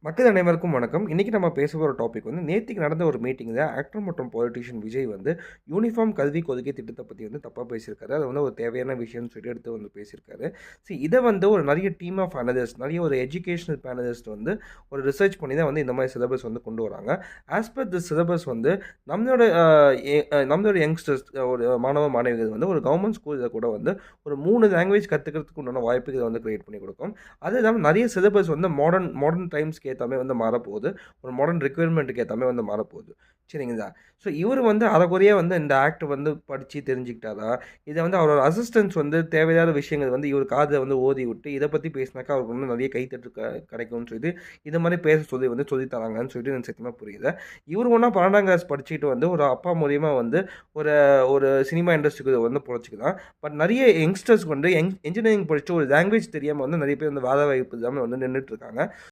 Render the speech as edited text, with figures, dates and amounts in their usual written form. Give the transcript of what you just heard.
மக்கள் அனைவருக்கும் வணக்கம். இன்னைக்கு நம்ம பேச போற டாபிக் வந்து நேத்திக்கு நடந்த ஒரு மீட்டிங்ல ஆக்டர் மற்றும் பொலிட்டீஷியன் விஜய் வந்து யூனிஃபார்ம் கல்வி கொள்கை திட்டத்த பத்தி வந்து தப்பா பேசியிருக்காரு. அது வந்து ஒரு தேவையான விஷயம்னு சொல்லிட்டு எடுத்து வந்து பேசியிருக்காரு. இத வந்து ஒரு நெறைய டீம் ஆஃப் அனலிஸ்ட், நெறைய ஒரு எஜுகேஷனல் பேனலிஸ்ட் வந்து ஒரு ரிசர்ச் பண்ணி தான் வந்து இந்த மாரி சிலபஸ் வந்து கொண்டு வராங்க. ஆஸ் பர் தி சிலபஸ் வந்து நம்மளோட நம்மளோட யங்ஸ்டர்ஸ் ஒரு மாணவ, மாணவிகள் வந்து ஒரு கவர்மெண்ட் ஸ்கூல்ல கூட வந்து ஒரு 3 லாங்குவேஜ் கத்துக்கிறதுக்கு உண்டான வாய்ப்புகள வந்து கிரியேட் பண்ணி குடுக்கும். அது இல்லாம நெறைய சிலபஸ் வந்து மாடர்ன் மாடர்ன் டைம்ஸ்க்கு ஏத்த மாரி வந்து மாறப்போகுது. ஒரு மாடர்ன் ரிக்வயர்மென்ட்க்கு ஏத்த மாரி வந்து மாறப்போகுது. சரிங்களா? இவரு வந்து அரைகுறையா வந்து இந்த ஆக்ட் வந்து படிச்சு தெரிஞ்சுக்கிட்டாரா? இத வந்து அவரோட அசிஸ்டன்ட்ஸ் வந்து தேவையில்லாத விஷயங்கள் வந்து இவரு காதுல வந்து ஓதி விட்டு, இத பத்தி பேசினாக்கா அவருக்கு இன்னும் நெறைய கைத்தட்டு கிடைக்கும்னு சொல்லிட்டு, இது மாரி பேச சொல்லி வந்து சொல்லி தராங்கன்னு சொல்லிட்டு எனக்கு சத்தியமா புரியல. இவரு ஒண்ணா 12ஆம் கிளாஸ் படிச்சுட்டு வந்து ஒரு அப்பா மூலியமா வந்து ஒரு ஒரு சினிமா இண்டஸ்ட்ரிக்குள்ள வந்து பொழச்சுக்கலாம். பட் நெறைய யங்ஸ்டர்ஸ் வந்து என்ஜினியரிங் படிச்சுட்டு ஒரு லாங்குவேஜ் தெரியாம வந்து நெறைய பேர் வந்து வேலை வாய்ப்பு இல்லாம வந்து நின்னுட்டு இருக்காங்க.